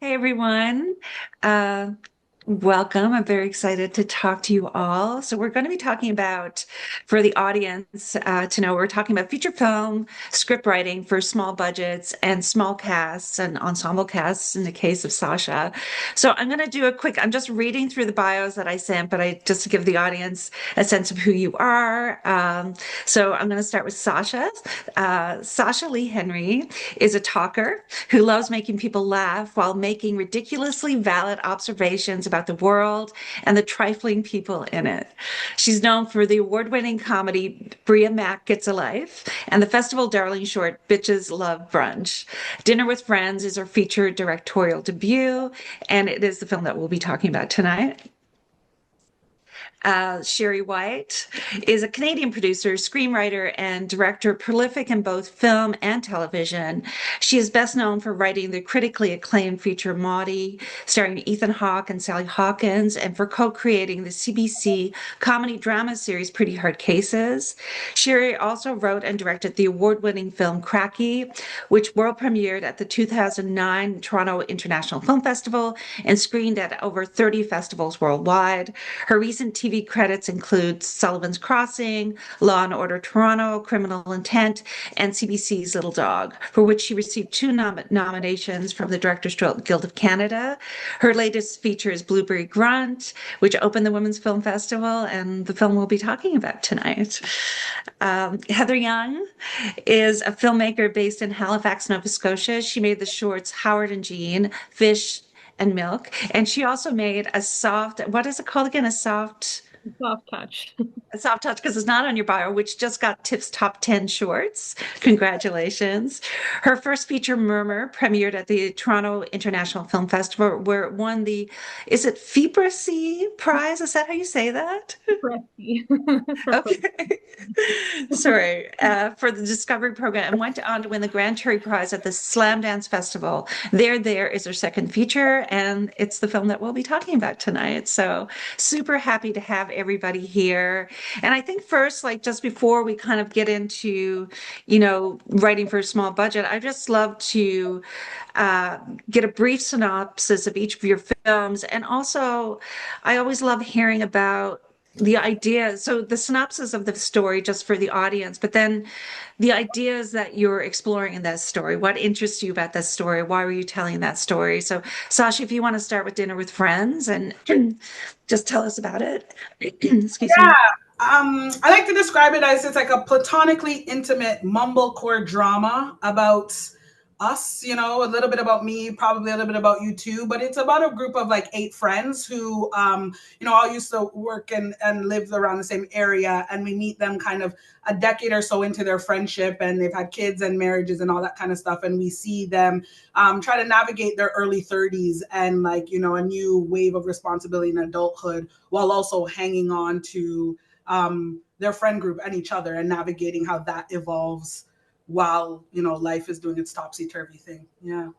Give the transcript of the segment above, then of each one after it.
Hey everyone. Uh, Welcome. I'm very excited to talk to you all. So, we're going to be talking about, for the audience to know, we're talking about feature film, script writing for small budgets and small casts and ensemble casts in the case of Sasha. So, I'm going to do a quick, I'm just reading through the bios that I sent, but just to give the audience a sense of who you are. So, I'm going to start with Sasha. Sasha Leigh Henry is a talker who loves making people laugh while making ridiculously valid observations about the world and the trifling people in it. She's known for the award-winning comedy Bria Mac Gets a Life and the festival darling short Bitches Love Brunch. Dinner with Friends is her featured directorial debut, and it is the film that we'll be talking about tonight. Sherry White is a Canadian producer, screenwriter, and director, prolific in both film and television. She is best known for writing the critically acclaimed feature Maudie, starring Ethan Hawke and Sally Hawkins, and for co-creating the CBC comedy drama series Pretty Hard Cases. Sherry also wrote and directed the award-winning film Cracky, which world premiered at the 2009 Toronto International Film Festival and screened at over 30 festivals worldwide. Her recent TV credits include Sullivan's Crossing, Law and Order Toronto, Criminal Intent, and CBC's Little Dog, for which she received two nominations from the Directors Guild of Canada. Her latest feature is Blueberry Grunt, which opened the Women's Film Festival, and the film we'll be talking about tonight. Heather Young is a filmmaker based in Halifax, Nova Scotia. She made the shorts Howard and Jean, Fish, and Milk. And she also made a soft, what is it called again? Soft touch. A soft touch, because it's not on your bio, which just got Tips Top 10 Shorts. Congratulations. Her first feature, Murmur, premiered at the Toronto International Film Festival, where it won is it FIBRAC Prize? Is that how you say that? Crusty. For Okay. Sorry, for the Discovery Program and went on to win the Grand Jury Prize at the Slam Dance Festival. There is her second feature, and it's the film that we'll be talking about tonight. So super happy to have everybody here. And I think first, like just before we kind of get into, writing for a small budget, I just love to uh, get a brief synopsis of each of your films. And also, I always love hearing about the idea. So the synopsis of the story, just for the audience, but then the ideas that you're exploring in that story. What interests you about that story? Why were you telling that story? So, Sasha, if you want to start with Dinner with Friends and just tell us about it. Excuse Yeah. me. I like to describe it as it's like a platonically intimate mumblecore drama about us, a little bit about me, probably a little bit about you too, but it's about a group of like 8 friends who, all used to work and live around the same area. And we meet them kind of a decade or so into their friendship, and they've had kids and marriages and all that kind of stuff. And we see them try to navigate their early 30s and like, a new wave of responsibility in adulthood while also hanging on to their friend group and each other and navigating how that evolves while life is doing its topsy-turvy thing. Yeah.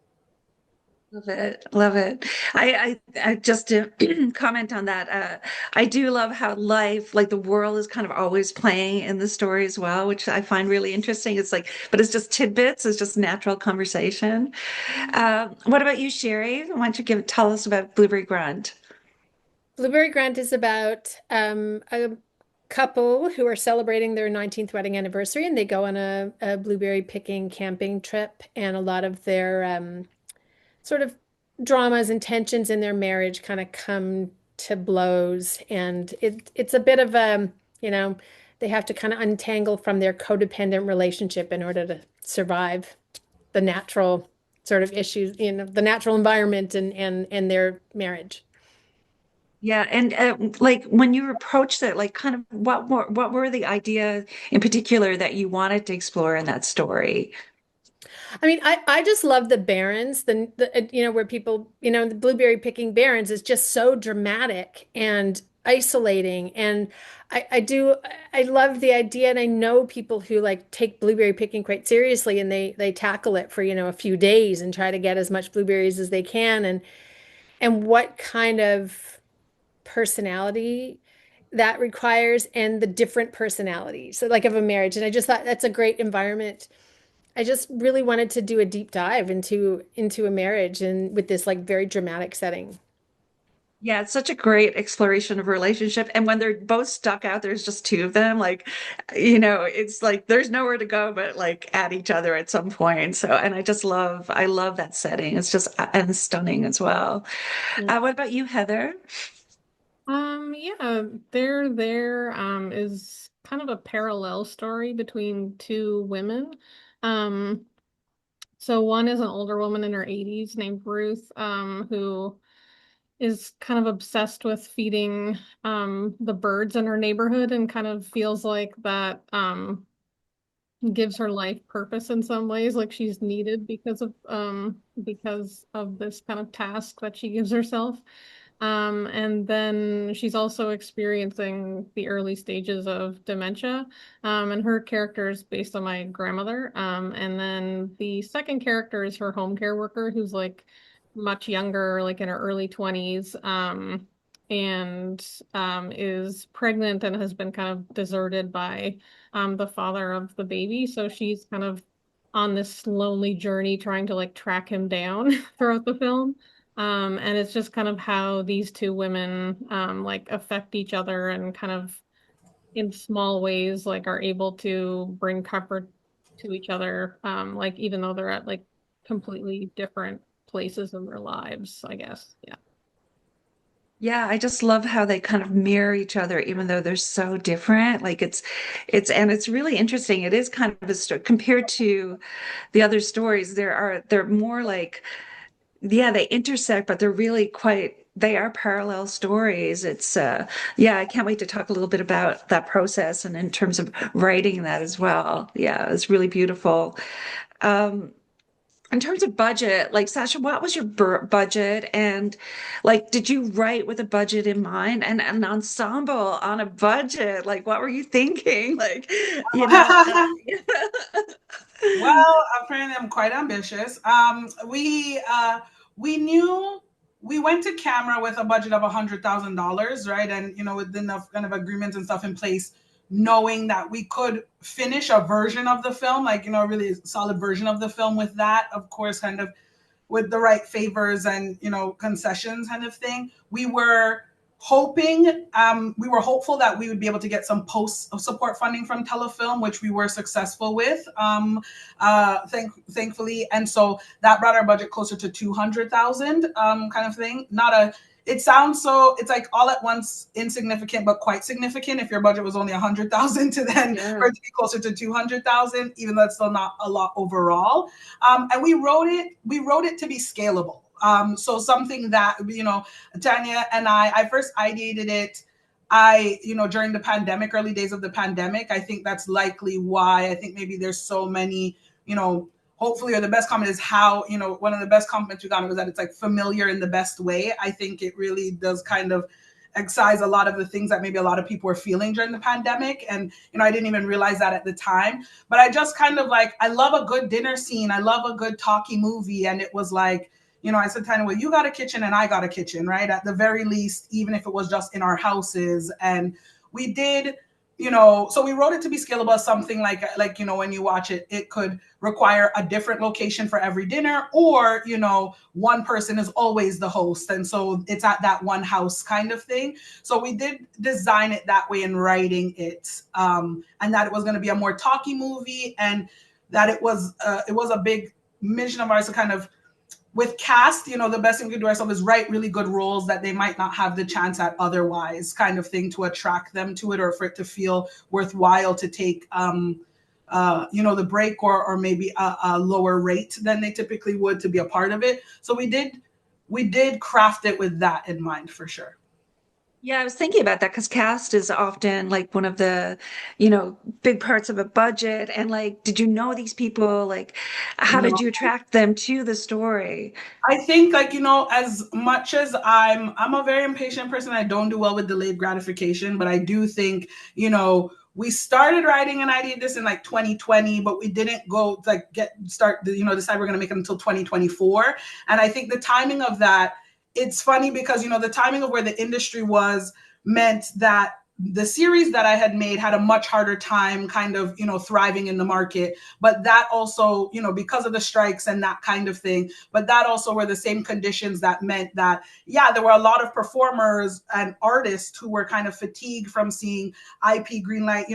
Love it. Love it. I just to comment on that. I do love how life, like the world is kind of always playing in the story as well, which I find really interesting. It's like, but it's just tidbits, it's just natural conversation. What about you, Sherry? Why don't you tell us about Blueberry Grunt? Blueberry Grant is about a couple who are celebrating their 19th wedding anniversary, and they go on a blueberry picking camping trip, and a lot of their sort of dramas and tensions in their marriage kind of come to blows, and it's a bit of they have to kind of untangle from their codependent relationship in order to survive the natural sort of issues, the natural environment and their marriage. Yeah, and like when you approached it, like kind of what were the ideas in particular that you wanted to explore in that story? I mean, I just love the barrens, where people, the blueberry picking barrens is just so dramatic and isolating. And I love the idea. And I know people who like take blueberry picking quite seriously, and they tackle it for, a few days and try to get as much blueberries as they can. And what kind of personality that requires, and the different personalities, so like of a marriage. And I just thought that's a great environment I just really wanted to do a deep dive into a marriage and with this like very dramatic setting. Yeah, it's such a great exploration of relationship. And when they're both stuck out, there's just two of them. Like, it's like there's nowhere to go but like at each other at some point. So, and I love that setting. It's just and stunning as well. What about you, Heather? Yeah, there is kind of a parallel story between two women. Um, so one is an older woman in her 80s named Ruth, who is kind of obsessed with feeding the birds in her neighborhood and kind of feels like that gives her life purpose in some ways, like she's needed because of this kind of task that she gives herself. And then she's also experiencing the early stages of dementia. And her character is based on my grandmother. And then the second character is her home care worker who's like much younger, like in her early 20s. And is pregnant and has been kind of deserted by the father of the baby. So she's kind of on this lonely journey trying to like track him down throughout the film. And it's just kind of how these two women like affect each other and kind of in small ways like are able to bring comfort to each other, like even though they're at like completely different places in their lives, I guess. Yeah. Yeah, I just love how they kind of mirror each other, even though they're so different. Like and it's really interesting. It is kind of a story compared to the other stories. They're more like, yeah, they intersect, but they are parallel stories. Yeah, I can't wait to talk a little bit about that process and in terms of writing that as well. Yeah, it's really beautiful. Um, in terms of budget, like Sasha, what was your budget? And like, did you write with a budget in mind and an ensemble on a budget? Like, what were you thinking? Like, you know, Well, apparently I'm quite ambitious. We knew we went to camera with a budget of $100,000, right? And with enough kind of agreements and stuff in place, knowing that we could finish a version of the film, like a really solid version of the film with that, of course, kind of with the right favors and concessions kind of thing. We were hopeful that we would be able to get some post support funding from Telefilm, which we were successful with, thankfully. And so that brought our budget closer to 200,000, kind of thing. It sounds so, it's like all at once insignificant, but quite significant if your budget was only 100,000 to then for it to be closer to 200,000, even though it's still not a lot overall. And we wrote it to be scalable. So something that, Tanya and I first ideated it, during the pandemic, early days of the pandemic. I think that's likely why I think maybe there's so many, hopefully, or the best comment is how, one of the best compliments we got was that it's like familiar in the best way. I think it really does kind of excise a lot of the things that maybe a lot of people were feeling during the pandemic. And, I didn't even realize that at the time, but I just kind of like, I love a good dinner scene. I love a good talkie movie. And it was like, I said, Tanya, well, you got a kitchen and I got a kitchen, right? At the very least, even if it was just in our houses. And we did, so we wrote it to be scalable, something like, when you watch it, it could require a different location for every dinner, or, one person is always the host. And so it's at that one house kind of thing. So we did design it that way in writing it, and that it was going to be a more talky movie, and that it was a big mission of ours to kind of, with cast, the best thing we could do ourselves is write really good roles that they might not have the chance at otherwise, kind of thing, to attract them to it, or for it to feel worthwhile to take, the break, or maybe a lower rate than they typically would to be a part of it. So we did craft it with that in mind, for sure. Yeah, I was thinking about that because cast is often like one of the, big parts of a budget. And like, did you know these people? Like, how did you attract them to the story? I think, like, as much as I'm a very impatient person, I don't do well with delayed gratification, but I do think, we started writing and I did this in like 2020, but we didn't go like decide we're going to make it until 2024. And I think the timing of that, it's funny because, the timing of where the industry was meant that the series that I had made had a much harder time kind of, thriving in the market. But that also, because of the strikes and that kind of thing, but that also were the same conditions that meant that, yeah, there were a lot of performers and artists who were kind of fatigued from seeing IP greenlight,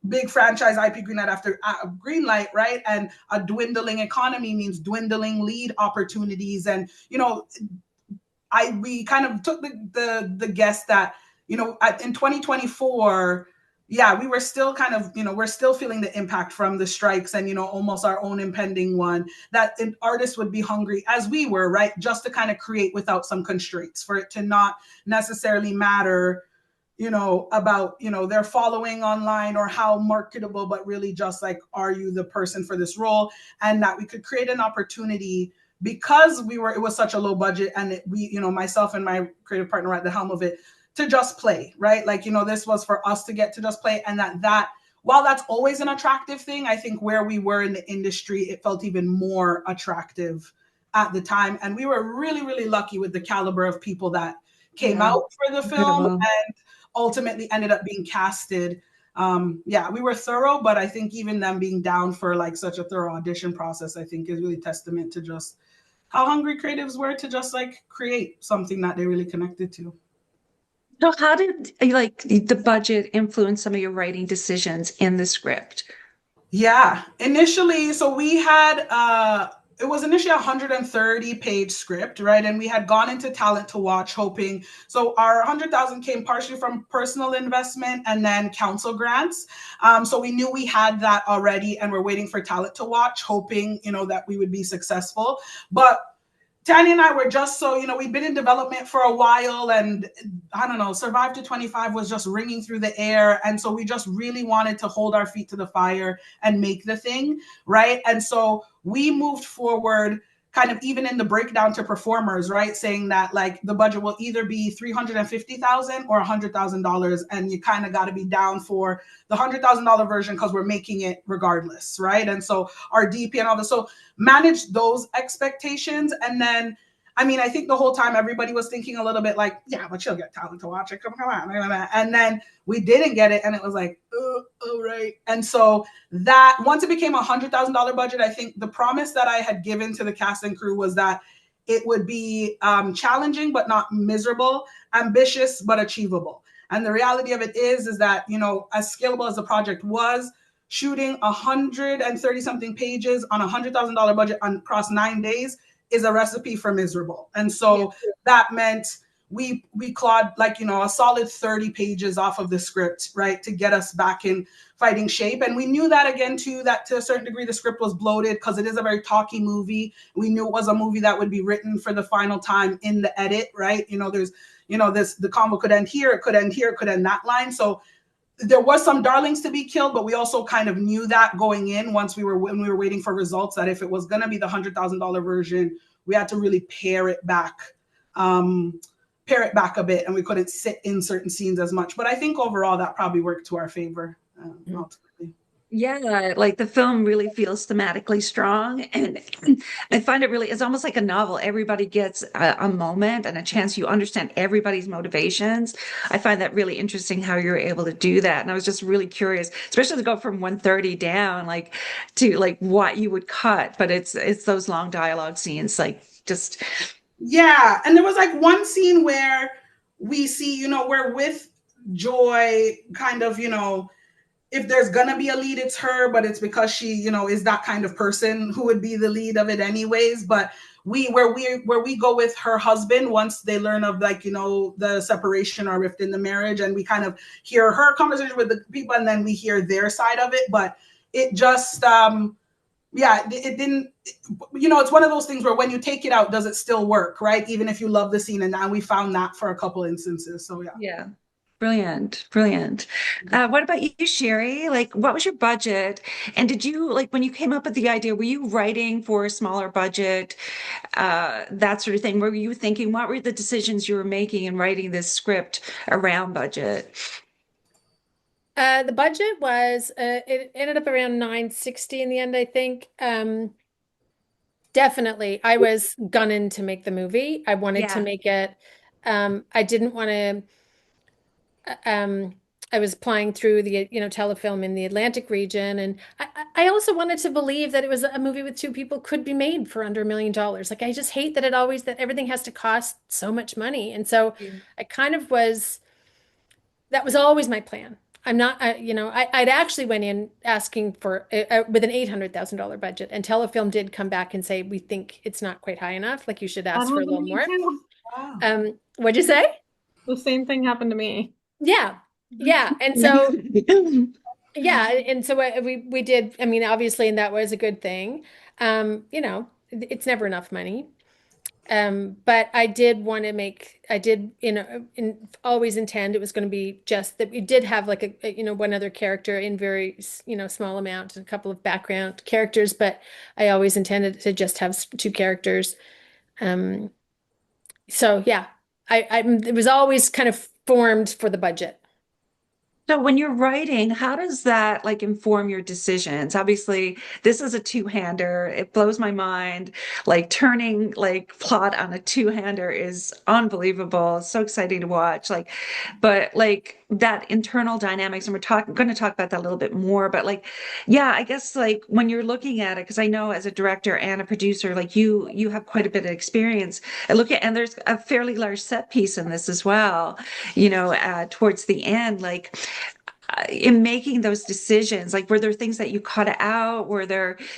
big franchise IP greenlight after greenlight, right? And a dwindling economy means dwindling lead opportunities. And, we kind of took the guess that, in 2024, yeah, we were still kind of, we're still feeling the impact from the strikes and, almost our own impending one, that artists would be hungry, as we were, right? Just to kind of create without some constraints, for it to not necessarily matter, about, their following online or how marketable, but really just like, are you the person for this role? And that we could create an opportunity because it was such a low budget, and myself and my creative partner were at the helm of it, to just play, right? Like, this was for us to get to just play. And that while that's always an attractive thing, I think where we were in the industry, it felt even more attractive at the time. And we were really, really lucky with the caliber of people that came out for the film and ultimately ended up being casted. We were thorough, but I think even them being down for like such a thorough audition process, I think is really testament to just how hungry creatives were to just like create something that they really connected to. So how did like the budget influence some of your writing decisions in the script? Yeah, initially, so we had it was initially a 130-page script, right? And we had gone into Talent to Watch hoping, so our 100,000 came partially from personal investment and then council grants. So we knew we had that already, and we're waiting for Talent to Watch, hoping, that we would be successful. But Tanya and I were just so, we'd been in development for a while, and I don't know, Survive to 25 was just ringing through the air. And so we just really wanted to hold our feet to the fire and make the thing, right? And so we moved forward kind of even in the breakdown to performers, right? Saying that like the budget will either be $350,000 or $100,000. And you kind of got to be down for the $100,000 version because we're making it regardless, right? And so our DP and all this. So manage those expectations. And then, I mean, I think the whole time everybody was thinking a little bit like, yeah, but she'll get Talent to Watch it. Come on. And then we didn't get it. And it was like, oh, right. And so that once it became $100,000 budget, I think the promise that I had given to the cast and crew was that it would be challenging, but not miserable, ambitious, but achievable. And the reality of it is that, as scalable as the project was, shooting 130 something pages on $100,000 budget across 9 days is a recipe for miserable. And so that meant we clawed like, a solid 30 pages off of the script, right, to get us back in fighting shape. And we knew that again, too, that to a certain degree, the script was bloated because it is a very talky movie. We knew it was a movie that would be written for the final time in the edit, right? There's, the combo could end here, it could end here, it could end that line. So there was some darlings to be killed, but we also kind of knew that going in when we were waiting for results, that if it was going to be the $100,000 version, we had to really pare it back a bit, and we couldn't sit in certain scenes as much. But I think overall that probably worked to our favor ultimately. Yeah, like the film really feels thematically strong. And I find it's almost like a novel. Everybody gets a moment and a chance. You understand everybody's motivations. I find that really interesting how you're able to do that. And I was just really curious, especially to go from 130 down, like to like what you would cut. But it's those long dialogue scenes, like just. Yeah. And there was like one scene where we see, we're with Joy kind of, if there's gonna be a lead, it's her, but it's because she, is that kind of person who would be the lead of it anyways. But where we go with her husband once they learn of like, the separation or rift in the marriage, and we kind of hear her conversation with the people, and then we hear their side of it. But it just it didn't, it's one of those things where when you take it out, does it still work, right? Even if you love the scene. And now we found that for a couple instances. So Yeah. Brilliant. What about you, Sherry? Like, what was your budget? And did you, like, when you came up with the idea, were you writing for a smaller budget, that sort of thing? Were you thinking, what were the decisions you were making in writing this script around budget? The budget was, it ended up around 960 in the end, I think. Definitely, I was gunning to make the movie. I wanted to Yeah. make it. I didn't want to. I was applying through the, telefilm in the Atlantic region. And I also wanted to believe that it was a movie with two people could be made for under $1 million. Like, I just hate that that everything has to cost so much money. And so Yeah. I kind of that was always my plan. I'm not, I'd actually went in asking for with an $800,000 budget, and Telefilm did come back and say, we think it's not quite high enough. Like, you should That ask for a happened to little me more. too. Wow. What'd you say? The same thing happened to me. Yeah. Yeah. And so, yeah. And so we did, I mean, obviously, and that was a good thing. It's never enough money. But I did want to I did, always intend it was going to be just that we did have like one other character in very, small amount, and a couple of background characters, but I always intended to just have two characters. Um, so yeah, it was always kind of formed for the budget. So when you're writing, how does that like inform your decisions? Obviously, this is a two-hander. It blows my mind. Like turning like plot on a two-hander is unbelievable. It's so exciting to watch. But like that internal dynamics, and going to talk about that a little bit more. But like, yeah, I guess like when you're looking at it, because I know as a director and a producer, like you have quite a bit of experience. And there's a fairly large set piece in this as well, towards the end, like in making those decisions, like were there things that you cut out?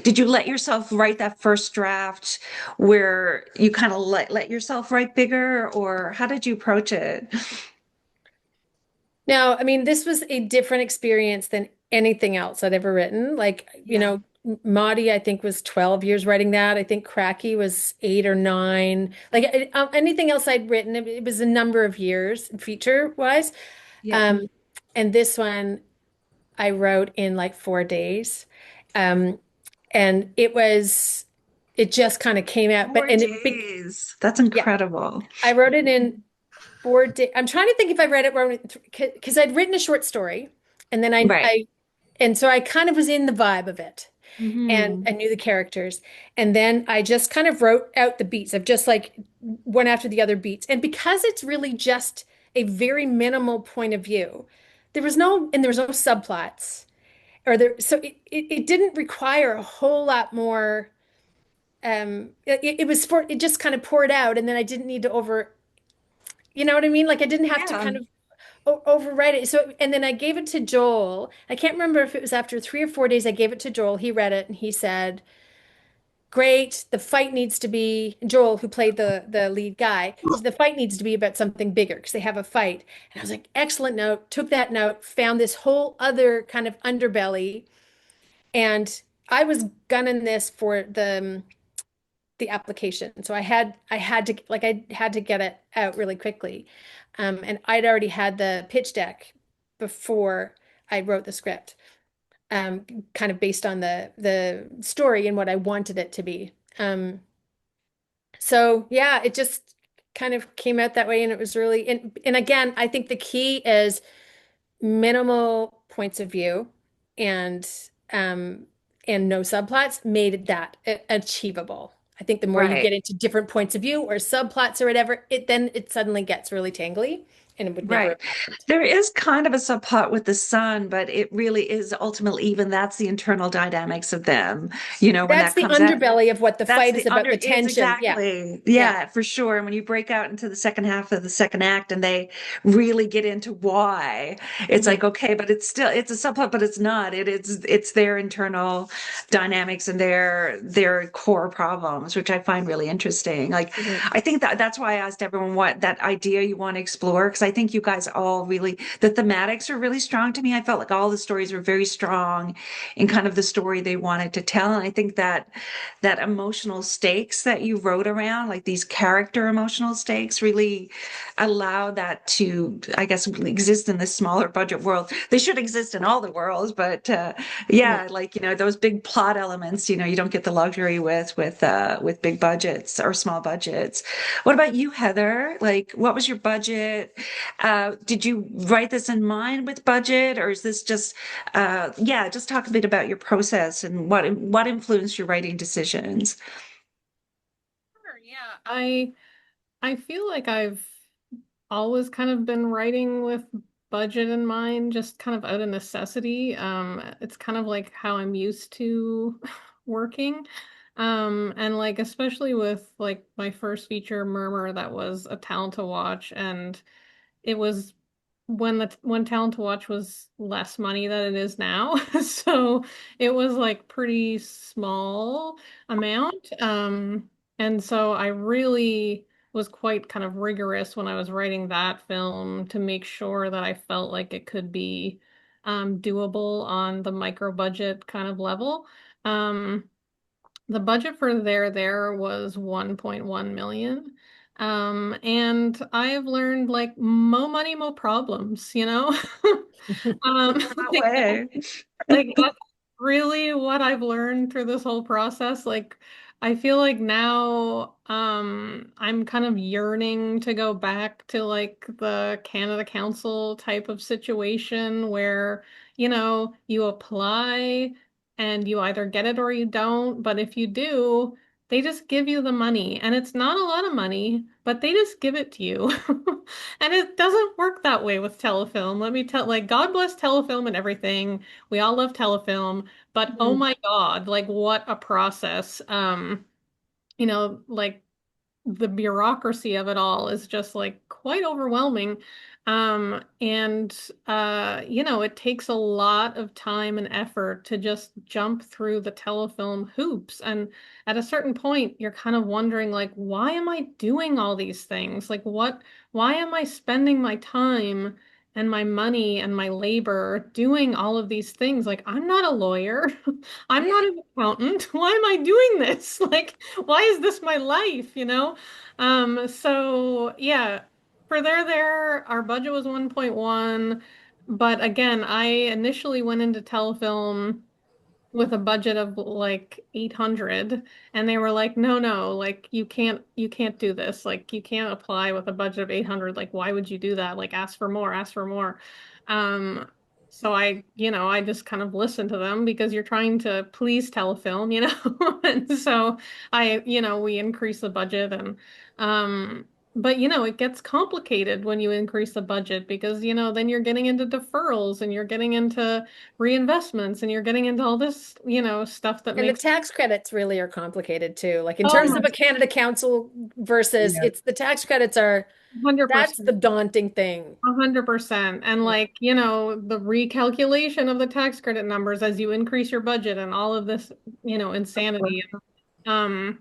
Did you let yourself write that first draft where you kind of let yourself write bigger, or how did you approach it? Now, I mean, this was a different experience than anything else I'd ever written. Like, Yeah. Maudie, I think, was 12 years writing that. I think Cracky was 8 or 9. Like, anything else I'd written, it was a number of years feature wise. Yeah. Um, and this one I wrote in like 4 days. Um, and it just kind of came out. Four days. That's Yeah, incredible. I wrote it in 4 days. I'm trying to think if I read it wrong, because I'd written a short story, and then Right. and so I kind of was in the vibe of it, and Hmm. I knew the characters, and then I just kind of wrote out the beats of just like one after the other beats, and because it's really just a very minimal point of view, there was no subplots, so it didn't require a whole lot more. It just kind of poured out, and then I didn't need to you know what I mean? Like, I didn't have to Yeah. kind of overwrite it. So, and then I gave it to Joel. I can't remember if it was after 3 or 4 days I gave it to Joel. He read it and he said, "Great, the fight needs to be," Joel, who played the lead guy, he said, "The fight needs to be about something bigger because they have a fight." And I was like, "Excellent note." Took that note, found this whole other kind of underbelly, and I was gunning this for the application. So I had to get it out really quickly. And I'd already had the pitch deck before I wrote the script, kind of based on the story and what I wanted it to be. So yeah, it just kind of came out that way, and it was really, and again, I think the key is minimal points of view, and um and no subplots made that achievable. I think the more you Right. get into different points of view or subplots or whatever, it suddenly gets really tangly, and it would never Right. have happened. There is kind of a subplot with the son, but it really is ultimately even that's the internal dynamics of them, when That's that the comes out. underbelly of what the That's fight the is about, under, the it's tension. Yeah. exactly, Yeah. yeah, for sure. And when you break out into the second half of the second act and they really get into why, it's Mhm. like, okay, but it's a subplot, but it's not. It's their internal dynamics and their core problems, which I find really interesting. Like, Mhm. I think that's why I asked everyone what that idea you want to explore, because I think you guys all really, the thematics are really strong to me. I felt like all the stories were very strong in kind of the story they wanted to tell. And I think that emotional stakes that you wrote around, like these character emotional stakes, really allow that to, I guess, exist in this smaller budget world. They should exist in all the worlds, but Mhm. yeah, like those big plot elements, you don't get the luxury with big budgets or small budgets. What about you, Heather? Like, what was your budget? Did you write this in mind with budget, or is this just yeah, just talk a bit about your process and what influenced your writing decisions. Sure, yeah. I feel like I've always kind of been writing with budget in mind, just kind of out of necessity. It's kind of like how I'm used to working. And like especially with like my first feature, Murmur, that was a talent to watch, and it was when talent to watch was less money than it is now. So it was like pretty small amount. And so I really was quite kind of rigorous when I was writing that film to make sure that I felt like it could be doable on the micro budget kind of level. Um, the budget for there was 1.1 million. And I've learned like mo money, mo problems, you know? That Like, way. that's really what I've learned through this whole process. Like, I feel like now, I'm kind of yearning to go back to like the Canada Council type of situation where, you apply and you either get it or you don't. But if you do, they just give you the money. And it's not a lot of money, but they just give it to you. And it doesn't work that way with telefilm. Let me tell, like, God bless telefilm and everything. We all love telefilm, but oh Mhm. my God, like what a process. Like the bureaucracy of it all is just like quite overwhelming. And it takes a lot of time and effort to just jump through the telefilm hoops. And at a certain point, you're kind of wondering, like, why am I doing all these things? Like, why am I spending my time and my money and my labor doing all of these things? Like, I'm not a lawyer. I'm not an accountant. Why am I doing this? Like, why is this my life, you know? So yeah, for there, our budget was 1.1, but again, I initially went into telefilm with a budget of like 800, and they were like, no, like you can't do this. Like you can't apply with a budget of 800. Like why would you do that? Like ask for more, ask for more. Um, so I just kind of listened to them because you're trying to please telefilm, And so we increased the budget and but it gets complicated when you increase the budget because then you're getting into deferrals and you're getting into reinvestments and you're getting into all this, stuff that And the makes tax credits really are complicated too. Like in oh terms my of a Canada Council versus Yeah. it's the tax credits are that's the 100%, daunting thing. 100%. And like, the recalculation of the tax credit numbers as you increase your budget and all of this, insanity. Um,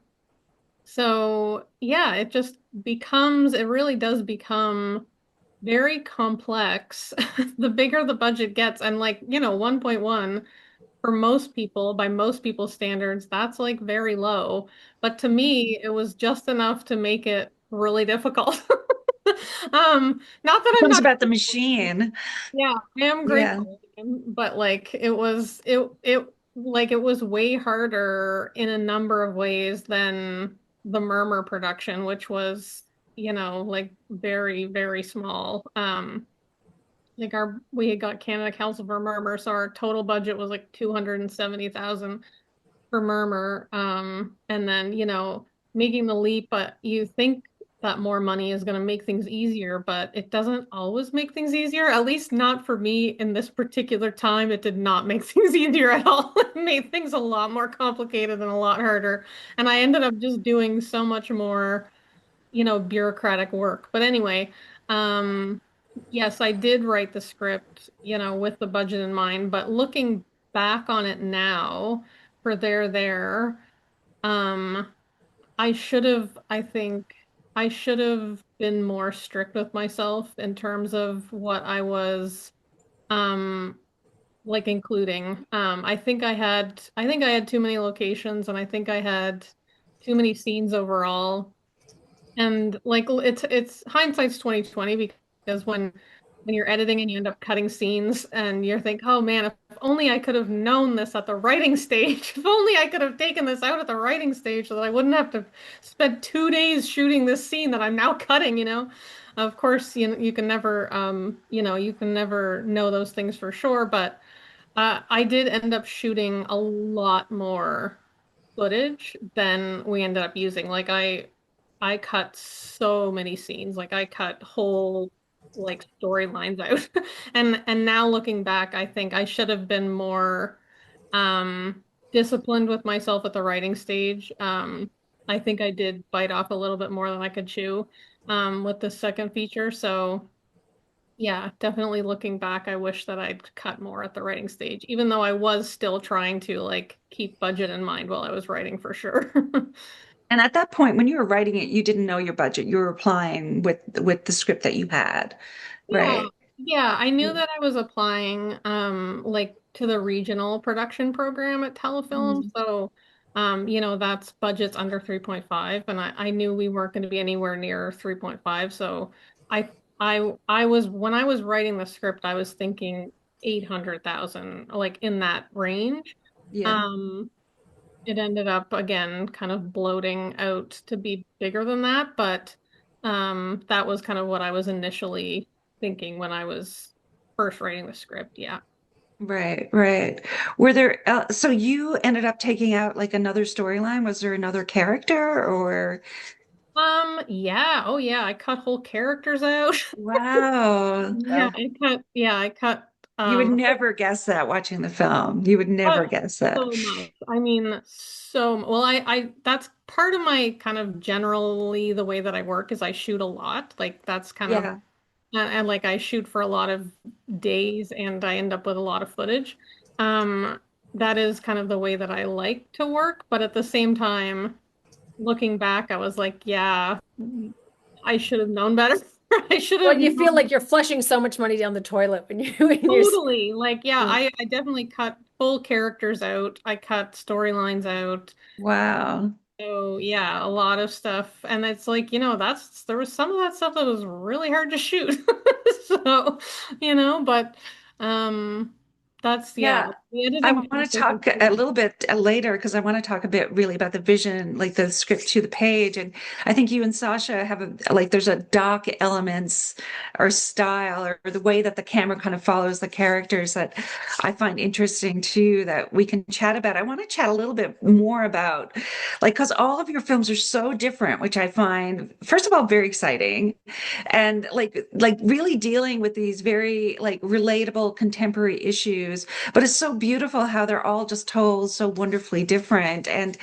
so yeah, it really does become very complex the bigger the budget gets. And like, 1.1 for most people, by most people's standards, that's like very low. But to me, it was just enough to make it really difficult. Not that I'm It's not, about the machine. yeah, I am Yeah. grateful, but like it was way harder in a number of ways than the Murmur production, which was, like very, very small. Like we had got Canada Council for Murmur, so our total budget was like 270,000 for Murmur. And then, making the leap, but you think that more money is going to make things easier, but it doesn't always make things easier. At least not for me in this particular time. It did not make things easier at all. It made things a lot more complicated and a lot harder. And I ended up just doing so much more bureaucratic work. But anyway, um, yes, I did write the script, with the budget in mind, but looking back on it now for there, um, I think I should have been more strict with myself in terms of what I was, um, like including. I think I had too many locations and I think I had too many scenes overall. And like it's hindsight's 2020 because when you're editing and you end up cutting scenes and you think, oh man, if only I could have known this at the writing stage. If only I could have taken this out at the writing stage so that I wouldn't have to spend 2 days shooting this scene that I'm now cutting. Of course, you can never you can never know those things for sure, but I did end up shooting a lot more footage than we ended up using. Like I cut so many scenes. Like I cut whole like storylines out. And now looking back, I think I should have been more disciplined with myself at the writing stage. I think I did bite off a little bit more than I could chew with the second feature. So yeah, definitely looking back, I wish that I'd cut more at the writing stage, even though I was still trying to like keep budget in mind while I was writing for sure. And at that point, when you were writing it, you didn't know your budget. You were applying with the script that you had, Yeah, right? yeah, I knew Yeah. that I was applying like to the regional production program at Telefilm. Mhm. So that's budgets under 3.5 and I knew we weren't going to be anywhere near 3.5. So I I was when I was writing the script, I was thinking 800,000, like in that range. Yeah. Um it ended up again kind of bloating out to be bigger than that, but that was kind of what I was initially thinking when I was first writing the script. Yeah. Right, right. Were there, so you ended up taking out like another storyline? Was there another character or? Yeah. Oh yeah, I cut whole characters out. Wow. I cut You would um never guess that watching the film. You would never oh, guess that. so much. I mean, well, I that's part of my kind of generally the way that I work is I shoot a lot. Like that's kind of Yeah. and like I shoot for a lot of days and I end up with a lot of footage. Um, that is kind of the way that I like to work, but at the same time, looking back, I was like, yeah, I should have known better. I should Well, have you feel known like you're flushing so much money down the toilet when you're totally. Like, yeah, yeah. I definitely cut full characters out. I cut storylines out. Wow. So yeah, a lot of stuff. And it's like, there was some of that stuff that was really hard to shoot. So, but that's yeah, Yeah. the I editing want to process is talk a little bit later because I want to talk a bit really about the vision, like the script to the page. And I think you and Sasha have there's a doc elements or style or the way that the camera kind of follows the characters that I find interesting too, that we can chat about. I want to chat a little bit more about, like, because all of your films are so different, which I find, first of all, very exciting and like really dealing with these very like relatable contemporary issues, but it's so beautiful how they're all just told so wonderfully different. And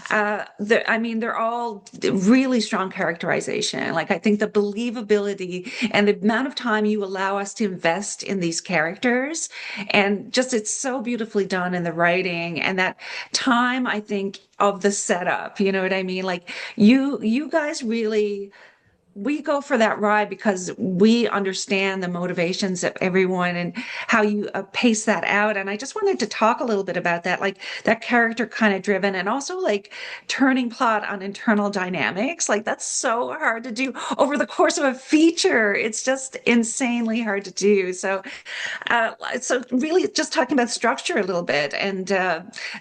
I mean, they're all really strong characterization. Like I think the believability and the amount of time you allow us to invest in these characters, and just it's so beautifully done in the writing and that time, I think, of the setup. You know what I mean? Like you guys really, we go for that ride because we understand the motivations of everyone and how you pace that out. And I just wanted to talk a little bit about that, like that character kind of driven and also like turning plot on internal dynamics. Like that's so hard to do over the course of a feature. It's just insanely hard to do. So really just talking about structure a little bit and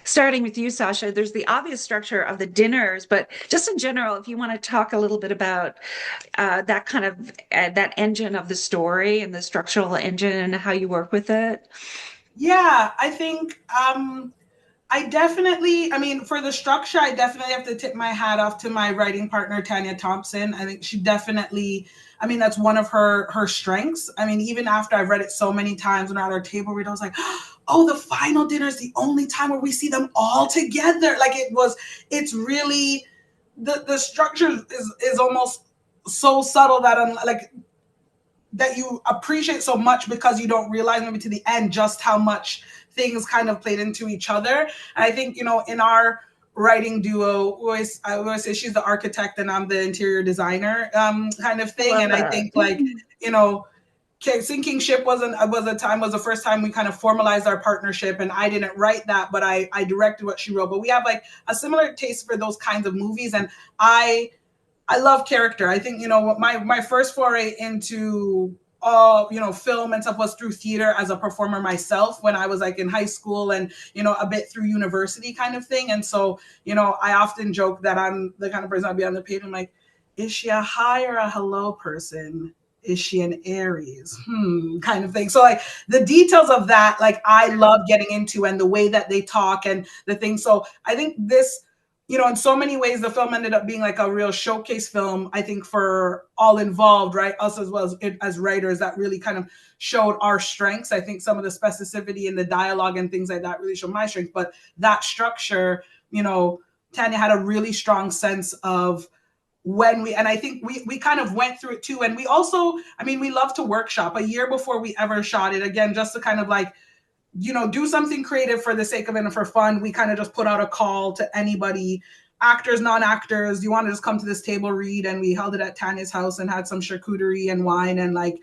starting with you, Sasha, there's the obvious structure of the dinners, but just in general, if you want to talk a little bit about that kind of that engine of the story and the structural engine and how you work with it. Yeah, I think I mean, for the structure, I definitely have to tip my hat off to my writing partner, Tanya Thompson. I think she definitely, I mean, that's one of her strengths. I mean, even after I've read it so many times when at our table read, I was like, oh, the final dinner is the only time where we see them all together. Like it's really, the structure is almost so subtle that like that you appreciate so much because you don't realize maybe to the end just how much things kind of played into each other. And I think, in our writing duo, I always say she's the architect and I'm the interior designer kind of thing. Love And I that. think like, Sinking Ship was the first time we kind of formalized our partnership, and I didn't write that, but I directed what she wrote. But we have like a similar taste for those kinds of movies, and I love character. I think, my first foray into film and stuff was through theater as a performer myself when I was like in high school and, a bit through university kind of thing. And so, I often joke that I'm the kind of person I'll be on the page. I'm like, is she a hi or a hello person? Is she an Aries? Kind of thing. So like the details of that, like I love getting into and the way that they talk and the thing. So I think this in so many ways, the film ended up being like a real showcase film, I think, for all involved, right? Us as well as writers, that really kind of showed our strengths. I think some of the specificity in the dialogue and things like that really showed my strength. But that structure, Tanya had a really strong sense of and I think we kind of went through it too. And we also, we love to workshop a year before we ever shot it, again, just to kind of like, do something creative for the sake of it and for fun. We kind of just put out a call to anybody, actors, non-actors, do you want to just come to this table read? And we held it at Tanya's house and had some charcuterie and wine. And like,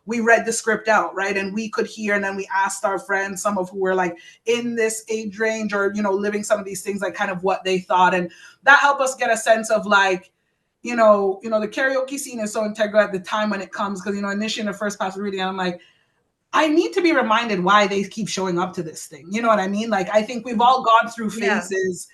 we read the script out, right? And we could hear, and then we asked our friends, some of who were like in this age range or, living some of these things, like kind of what they thought. And that helped us get a sense of like, the karaoke scene is so integral at the time when it comes, because, initially in the first pass reading, I'm like, I need to be reminded why they keep showing up to this thing. You know what I mean? Like, I think we've all gone through phases,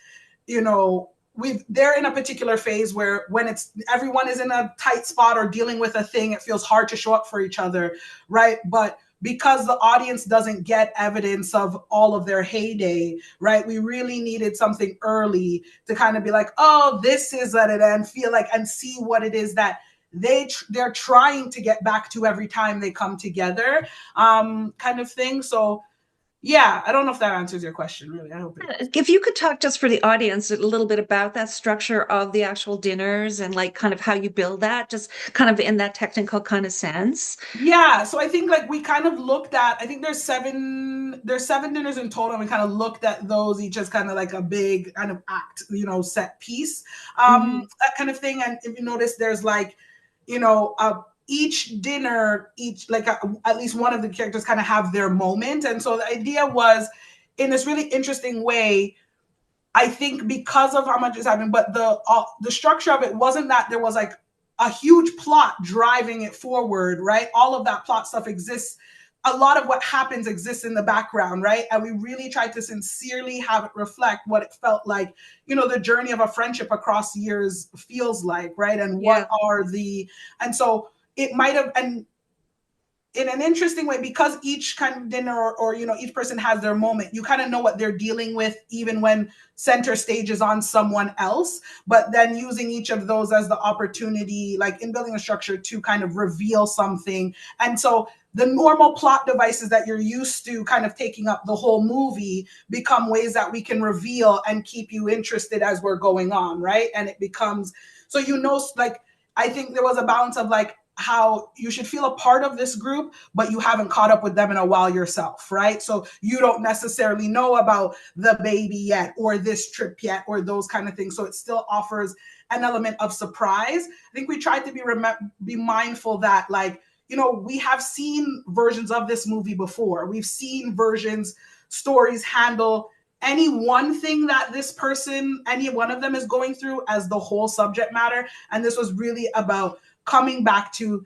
they're in a particular phase where when everyone is in a tight spot or dealing with a thing, it feels hard to show up for each other, right? But because the audience doesn't get evidence of all of their heyday, right? We really needed something early to kind of be like, oh, this is at it, and feel like, and see what it is that they're trying to get back to every time they come together, kind of thing. So yeah, I don't know if that answers your question, really. I hope if you could talk just for the audience a little bit about that structure of the actual dinners and like kind of how you build that, just kind of in that technical kind of sense. Yeah, so I think like we kind of looked at, I think there's seven dinners in total, and we kind of looked at those each as kind of like a big kind of act, set piece, that kind of thing. And if you notice, there's like, each dinner, at least one of the characters kind of have their moment. And so the idea was, in this really interesting way, I think because of how much is happening, but the structure of it wasn't that there was like a huge plot driving it forward, right? All of that plot stuff exists. A lot of what happens exists in the background, right? And we really tried to sincerely have it reflect what it felt like, the journey of a friendship across years feels like, right? And what are and so it might have, and in an interesting way, because each kind of dinner or each person has their moment, you kind of know what they're dealing with, even when center stage is on someone else, but then using each of those as the opportunity, like in building a structure, to kind of reveal something. And so the normal plot devices that you're used to kind of taking up the whole movie become ways that we can reveal and keep you interested as we're going on, right? And it becomes, so like, I think there was a balance of like, how you should feel a part of this group, but you haven't caught up with them in a while yourself, right? So you don't necessarily know about the baby yet, or this trip yet, or those kind of things. So it still offers an element of surprise. I think we tried to be mindful that, like, we have seen versions of this movie before. We've seen stories handle any one thing that this person, any one of them is going through as the whole subject matter. And this was really about coming back to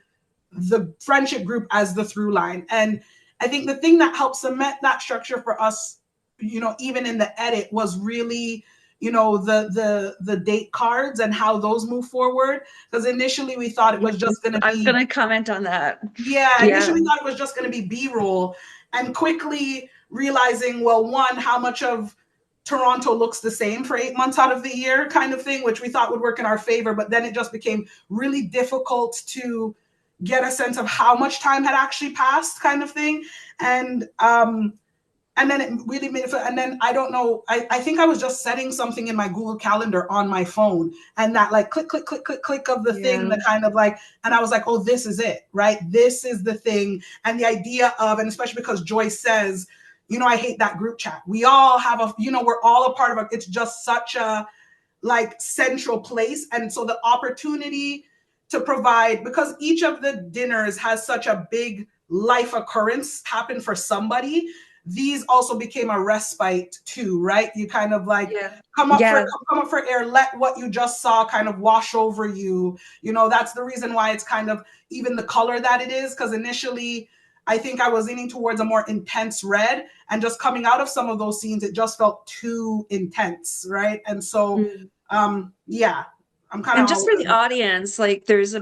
the friendship group as the through line. And I think the thing that helped cement that structure for us, even in the edit, was really, the date cards and how those move forward. Because initially we thought it was just going to be... I was going to comment on that. Yeah, initially we thought it was just going to be B-roll, and quickly realizing, well, one, how much of Toronto looks the same for 8 months out of the year, kind of thing, which we thought would work in our favor. But then it just became really difficult to get a sense of how much time had actually passed, kind of thing. And then it really made it, and then I don't know, I think I was just setting something in my Google Calendar on my phone, and that like click, click, click, click, click of the thing, that kind of like, and I was like, oh, this is it, right? This is the thing. And the idea of, and especially because Joyce says, I hate that group chat. We all have we're all a part of it. It's just such a like central place. And so the opportunity to provide, because each of the dinners has such a big life occurrence happen for somebody, these also became a respite too, right? You kind of like come up for air, let what you just saw kind of wash over you. That's the reason why it's kind of even the color that it is, because initially I think I was leaning towards a more intense red, and just coming out of some of those scenes, it just felt too intense, right? And so, I'm kind of And just all for over the the audience, like there's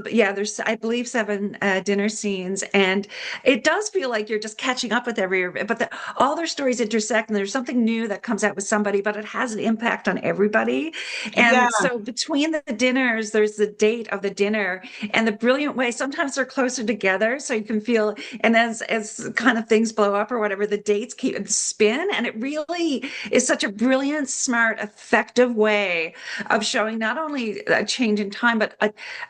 I believe seven dinner scenes, and it does feel like you're just catching up with but all their stories intersect, and there's something new that comes out with somebody, but it has an impact on everybody. Yeah, And so between the dinners, there's the date of the dinner, and the brilliant way. Sometimes they're closer together, so you can feel. And as kind of things blow up or whatever, the dates keep spin, and it really is such a brilliant, smart, effective way of showing not only a change in time, but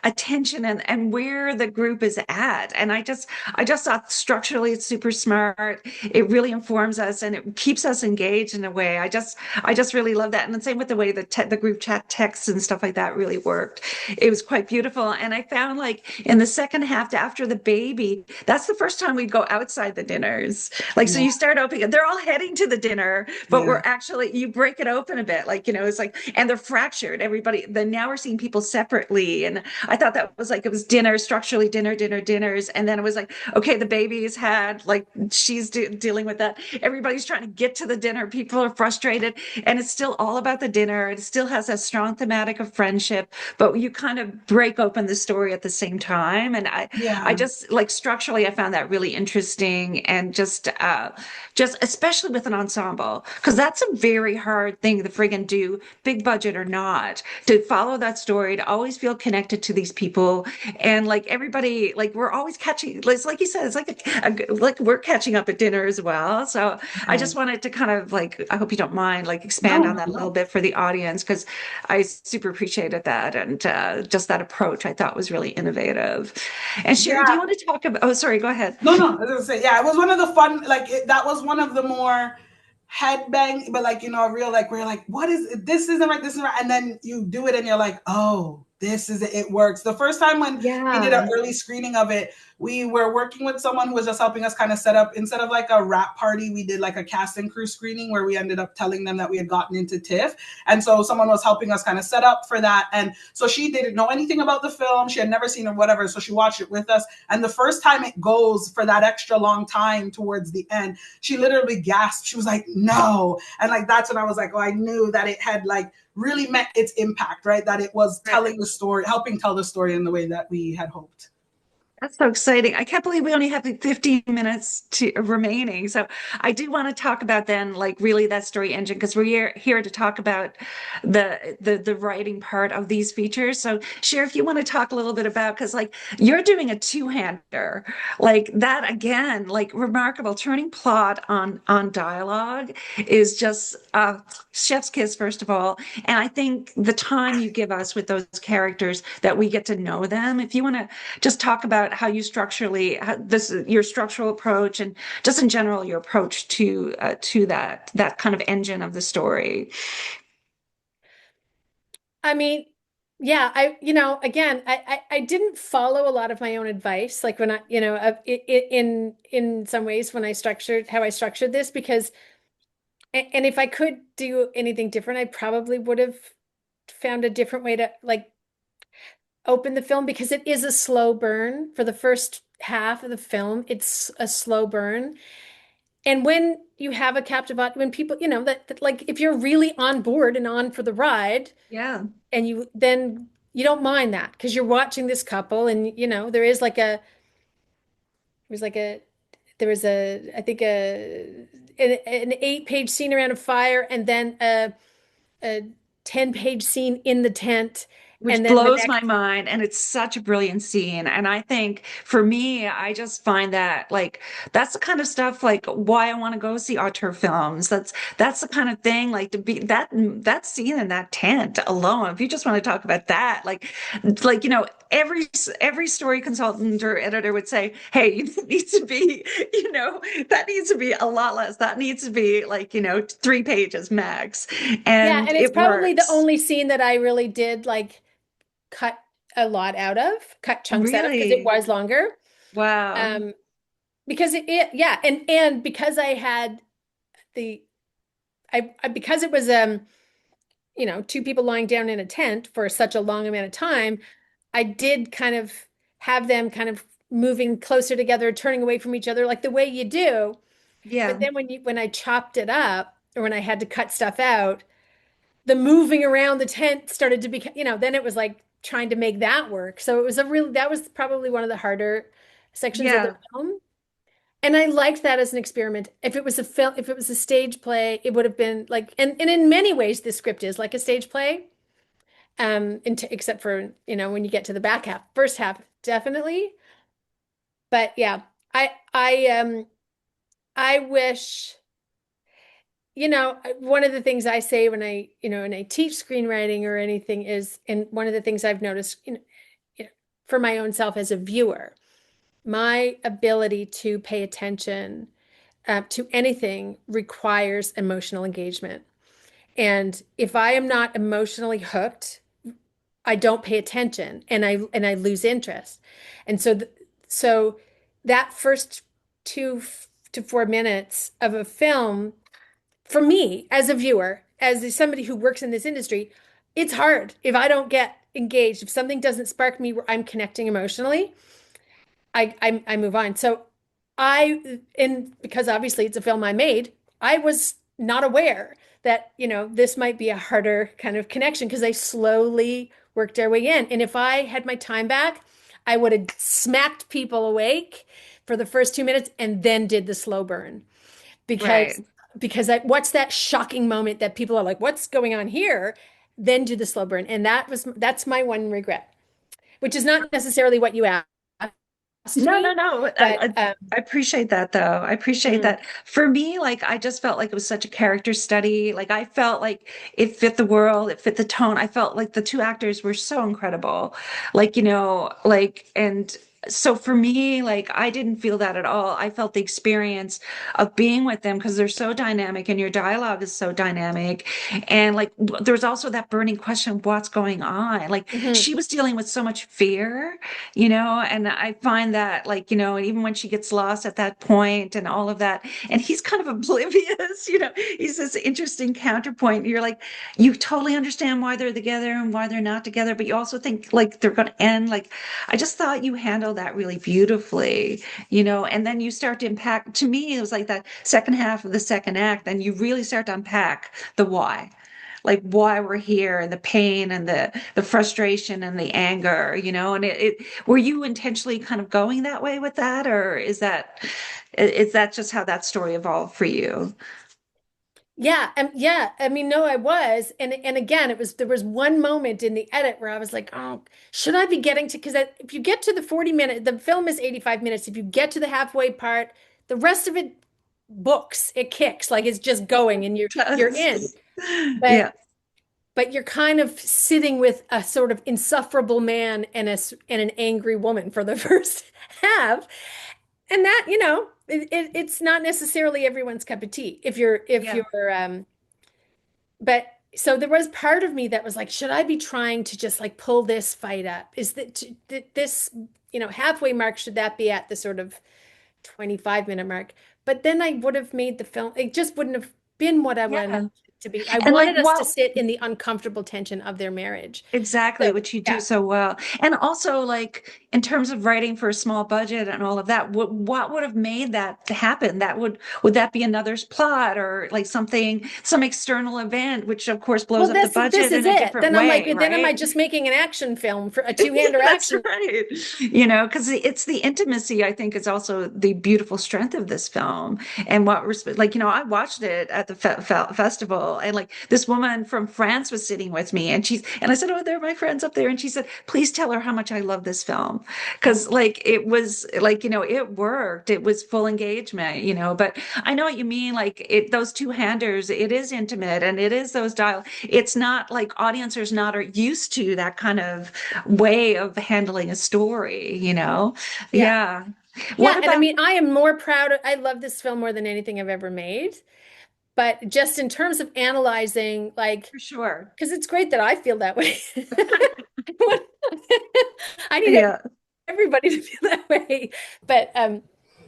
a tension and where the group is at. And I just thought structurally it's super smart. It really informs us and it keeps us engaged in a way. I just really love that. And the same with the way the group chat texts and stuff like that really worked. It was quite beautiful. And I found like in the second half after the baby, that's the first time we'd go outside the dinners. Like, so yeah, you start opening, they're all heading to the dinner, but yeah. we're actually, you break it open a bit. Like, it's like, and they're fractured. Everybody, then now we're seeing people separately. And I thought that was like, it was dinner, structurally dinners. And then it was like, okay, the baby's had, like, she's dealing with that. Everybody's trying to get to the dinner. People are frustrated. And it's still all about the dinner. It still has a strong thematic of friendship, but you kind of break open the story at the same time. And I Yeah. just like structurally, I found that really interesting and just especially with an ensemble, because that's a very hard thing to friggin' do, big budget or not, to follow that story, to always feel connected to these people. And like everybody, like we're always catching, it's like you said, it's like like we're catching up at dinner as well. So I Yeah. just wanted to kind of like, I hope you don't mind, like No, expand on no, that a little no. bit for the audience, because I super appreciated that. And just that approach I thought was really innovative. And Sherry, do you Yeah. want to talk about, oh, sorry, go ahead. No, no. I was gonna say, yeah, it was one of the fun, like that was one of the more headbang, but like a real like we're like, what is this? Isn't right, this isn't right, and then you do it, and you're like, oh, this is it. It works. The first time when we did an Yeah. early screening of it, we were working with someone who was just helping us kind of set up, instead of like a wrap party, we did like a cast and crew screening where we ended up telling them that we had gotten into TIFF. And so someone was helping us kind of set up for that. And so she didn't know anything about the film. She had never seen it, whatever. So she watched it with us. And the first time it goes for that extra long time towards the end, she literally gasped. She was like, no. And like, that's when I was like, oh, I knew that it had like really met its impact, right? That it was telling the story, helping tell the story in the way that we had hoped. That's so exciting. I can't believe we only have like 15 minutes remaining. So I do want to talk about then like really that story engine, because we're here to talk about the writing part of these features. So Cher, if you want to talk a little bit about, because like you're doing a two-hander, like that again, like remarkable, turning plot on dialogue is just chef's kiss, first of all. And I think the time you give us with those characters that we get to know them, if you want to just talk about how you structurally your structural approach and just in general your approach to that kind of engine of the story. I mean, yeah, again, I didn't follow a lot of my own advice, like when in some ways when I structured how I structured this, because, and if I could do anything different, I probably would have found a different way to like open the film, because it is a slow burn for the first half of the film. It's a slow burn. And when you have a captive audience, when people, that like if you're really on board and on for the ride, Yeah. and then you don't mind that because you're watching this couple, and there is like there was a I think an 8-page scene around a fire, and then a 10-page scene in the tent, Which and then the blows next. my mind, and it's such a brilliant scene. And I think for me, I just find that like that's the kind of stuff like why I want to go see auteur films. That's the kind of thing like to be that scene in that tent alone. If you just want to talk about that, like every story consultant or editor would say, hey, it needs to be, that needs to be a lot less. That needs to be like 3 pages max, Yeah, and and it's it probably the works. only scene that I really did like cut a lot out of, cut chunks out of, because it Really? was longer. Wow. Um, because yeah, and because I had the because it was two people lying down in a tent for such a long amount of time, I did kind of have them kind of moving closer together, turning away from each other, like the way you do. But Yeah. then when I chopped it up, or when I had to cut stuff out, the moving around the tent started to become, then it was like trying to make that work. So it was that was probably one of the harder sections of the Yeah. film. And I liked that as an experiment. If it was a film, if it was a stage play, it would have been like, and in many ways, the script is like a stage play. Except for, when you get to the back half, first half, definitely. But yeah, I wish, one of the things I say when I teach screenwriting or anything is, and one of the things I've noticed, for my own self as a viewer, my ability to pay attention to anything requires emotional engagement. And if I am not emotionally hooked, I don't pay attention and I lose interest. And so that first 2 to 4 minutes of a film, for me as a viewer, as somebody who works in this industry, it's hard if I don't get engaged. If something doesn't spark me where I'm connecting emotionally, I move on. So because obviously it's a film I made, I was not aware that, this might be a harder kind of connection because I slowly worked our way in. And if I had my time back, I would have smacked people awake for the first 2 minutes and then did the slow burn because Right. what's that shocking moment that people are like, what's going on here? Then do the slow burn. And that's my one regret, which is not necessarily what you asked No, no, me, no. but I appreciate that though. I appreciate mhm, that. For me, like I just felt like it was such a character study. Like I felt like it fit the world, it fit the tone. I felt like the two actors were so incredible. Like, and so for me, like I didn't feel that at all. I felt the experience of being with them because they're so dynamic and your dialogue is so dynamic. And like there's also that burning question of what's going on. Like mhm. she was dealing with so much fear, and I find that like, and even when she gets lost at that point and all of that, and he's kind of oblivious, he's this interesting counterpoint. You're like, you totally understand why they're together and why they're not together, but you also think like they're going to end. Like, I just thought you handled that really beautifully, and then you start to unpack. To me, it was like that second half of the second act, and you really start to unpack the why, like why we're here and the pain and the frustration and the anger, and it were you intentionally kind of going that way with that, or is that just how that story evolved for you? Yeah, yeah. I mean, no, I was, and again, there was one moment in the edit where I was like, oh, should I be getting to? Because if you get to the 40 minute, the film is 85 minutes. If you get to the halfway part, the rest of it books, it kicks, like it's just going, and you're in. But Yeah. but you're kind of sitting with a sort of insufferable man and an angry woman for the first half. And that, it's not necessarily everyone's cup of tea if Yeah. you're but so there was part of me that was like, should I be trying to just like pull this fight up? Is this, halfway mark, should that be at the sort of 25-minute mark? But then I would have made the film, it just wouldn't have been what I wanted Yeah. it to be. I And like wanted us to what sit in the uncomfortable tension of their marriage. exactly, So which you do yeah. so well. And also, like in terms of writing for a small budget and all of that, what would have made that happen? Would that be another's plot or like some external event, which of course blows Well, up the this budget is in a it. different Then I'm like, way, then am I right? just making an action film for a two-hander That's action? right. Because it's the intimacy, I think, is also the beautiful strength of this film. And like, I watched it at the festival, and like this woman from France was sitting with me, and I said, "Oh, they're my friends up there." And she said, "Please tell her how much I love this film." Because like it was like, it worked. It was full engagement, but I know what you mean. Like those two-handers, it is intimate and it is those it's not like audiences not are used to that kind of way of handling a story. Yeah. Yeah. What Yeah, and I about mean, I am more proud I love this film more than anything I've ever made. But just in terms of analyzing, like, for sure? because it's great that I feel that way. I need Yeah. everybody to feel that way. But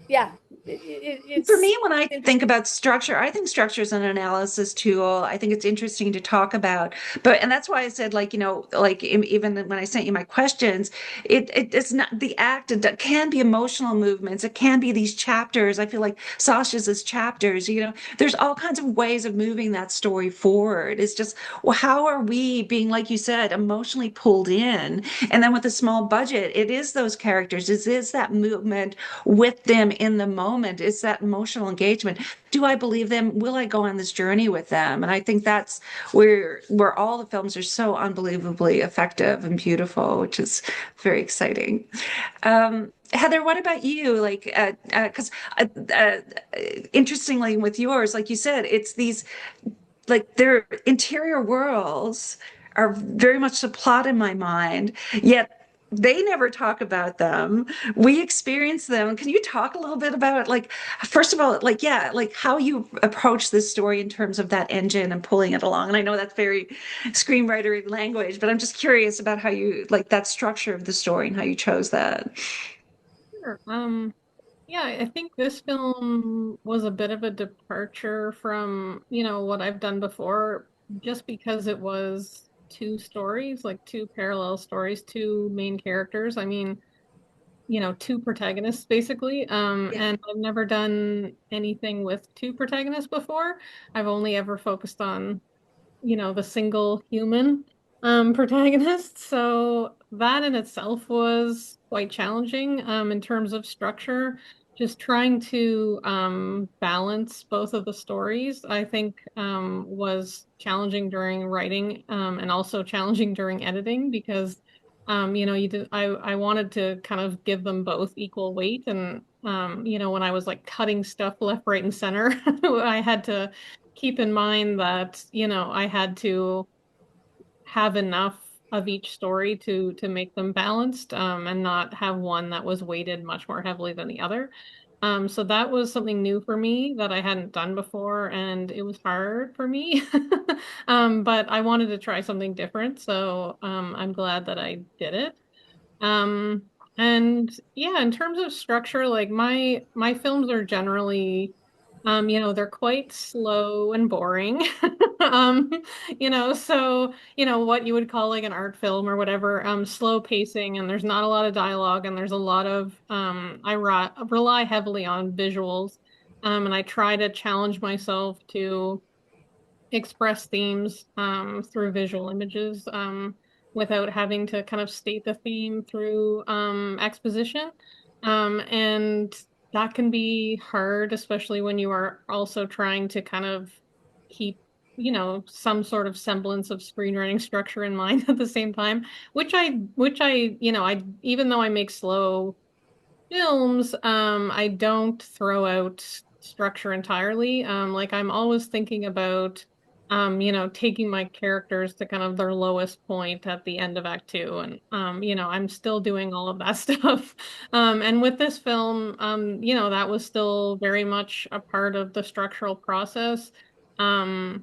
yeah, For it's me, when I think interesting. about structure, I think structure is an analysis tool. I think it's interesting to talk about, and that's why I said, like, like even when I sent you my questions, it's not the act. It can be emotional movements. It can be these chapters. I feel like Sasha's is chapters. There's all kinds of ways of moving that story forward. It's just, well, how are we being, like you said, emotionally pulled in? And then with a small budget, it is those characters. It is that movement with them in the moment. It's that emotional engagement. Do I believe them? Will I go on this journey with them? And I think that's where all the films are so unbelievably effective and beautiful, which is very exciting. Heather, what about you? Like, because interestingly, with yours, like you said, it's these, like, their interior worlds are very much the plot in my mind, yet they never talk about them. We experience them. Can you talk a little bit about, like, first of all, like, yeah, like how you approach this story in terms of that engine and pulling it along? And I know that's very screenwritery language, but I'm just curious about how you, like, that structure of the story and how you chose that. Sure. Yeah, I think this film was a bit of a departure from, what I've done before, just because it was two stories, like two parallel stories, two main characters. I mean, two protagonists basically. Yeah. And I've never done anything with two protagonists before. I've only ever focused on, the single human protagonist. So that in itself was quite challenging in terms of structure. Just trying to balance both of the stories, I think, was challenging during writing, and also challenging during editing because I wanted to kind of give them both equal weight. And when I was like cutting stuff left, right, and center, I had to keep in mind that, I had to have enough of each story to make them balanced, and not have one that was weighted much more heavily than the other. So that was something new for me that I hadn't done before, and it was hard for me. But I wanted to try something different, so I'm glad that I did it. Um, and yeah, in terms of structure, like my films are generally, they're quite slow and boring. Um, so, what you would call like an art film or whatever, slow pacing, and there's not a lot of dialogue, and there's a lot of, rely heavily on visuals. And I try to challenge myself to express themes through visual images, without having to kind of state the theme through exposition. And that can be hard, especially when you are also trying to kind of keep, some sort of semblance of screenwriting structure in mind at the same time, I, even though I make slow films, I don't throw out structure entirely. Like I'm always thinking about, taking my characters to kind of their lowest point at the end of Act Two, and I'm still doing all of that stuff. And with this film, that was still very much a part of the structural process. I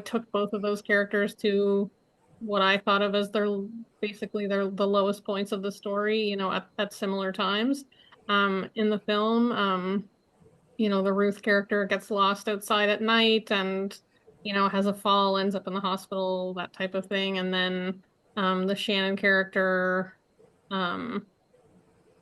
took both of those characters to what I thought of as the lowest points of the story, at similar times. In the film, the Ruth character gets lost outside at night and, has a fall, ends up in the hospital, that type of thing. And then the Shannon character um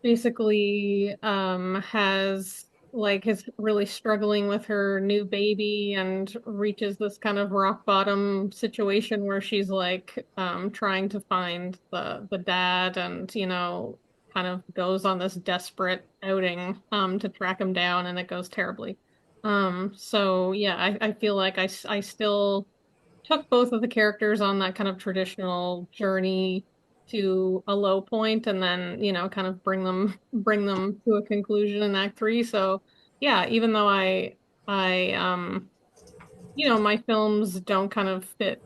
basically has like is really struggling with her new baby and reaches this kind of rock bottom situation where she's like trying to find the dad, and kind of goes on this desperate outing to track him down, and it goes terribly. So yeah, I feel like I still took both of the characters on that kind of traditional journey to a low point, and then, kind of bring them to a conclusion in Act Three. So yeah, even though I my films don't kind of fit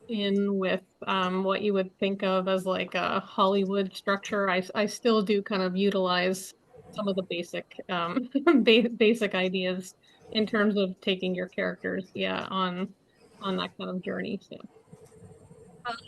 in with what you would think of as like a Hollywood structure, I still do kind of utilize some of the basic basic ideas in terms of taking your characters, yeah, on that kind of journey. So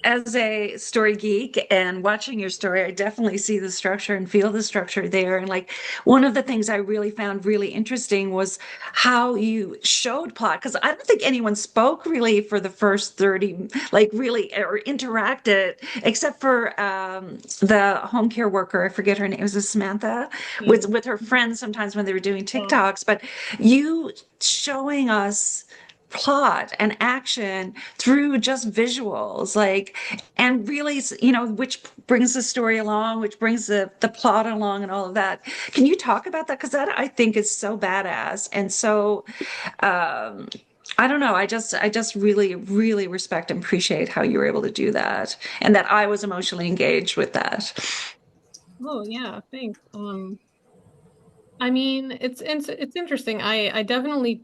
As a story geek and watching your story, I definitely see the structure and feel the structure there. And like one of the things I really found really interesting was how you showed plot, because I don't think anyone spoke really for the first 30, like really, or interacted, except for the home care worker. I forget her name. Was it Samantha? Yeah. With her friends sometimes when they were doing Yeah. TikToks. But you showing us plot and action through just visuals, like, and really, which brings the story along, which brings the plot along and all of that. Can you talk about that? Because that I think is so badass and so um I don't know. I just really, really respect and appreciate how you were able to do that and that I was emotionally engaged with that. Oh yeah, thanks. I mean, it's interesting. I definitely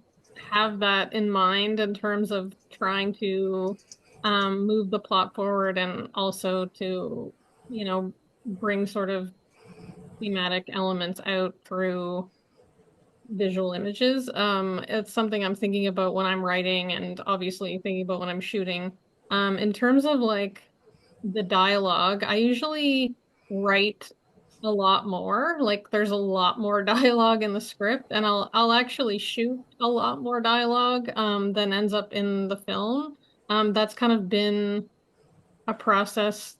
have that in mind in terms of trying to move the plot forward and also to, bring sort of thematic elements out through visual images. It's something I'm thinking about when I'm writing and obviously thinking about when I'm shooting. In terms of like the dialogue, I usually write a lot more. Like there's a lot more dialogue in the script, and I'll actually shoot a lot more dialogue than ends up in the film. That's kind of been a process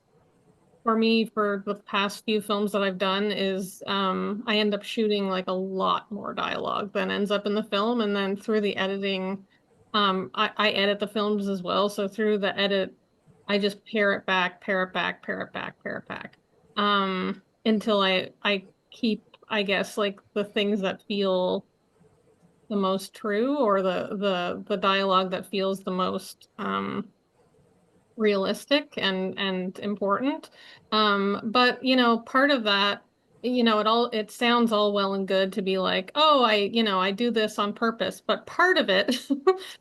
for me for the past few films that I've done is I end up shooting like a lot more dialogue than ends up in the film. And then through the editing, I edit the films as well. So through the edit, I just pare it back, pare it back, pare it back, pare it back. Until I keep, I guess, like the things that feel the most true or the dialogue that feels the most realistic and important. But part of that, it sounds all well and good to be like, oh, I do this on purpose. But part of it,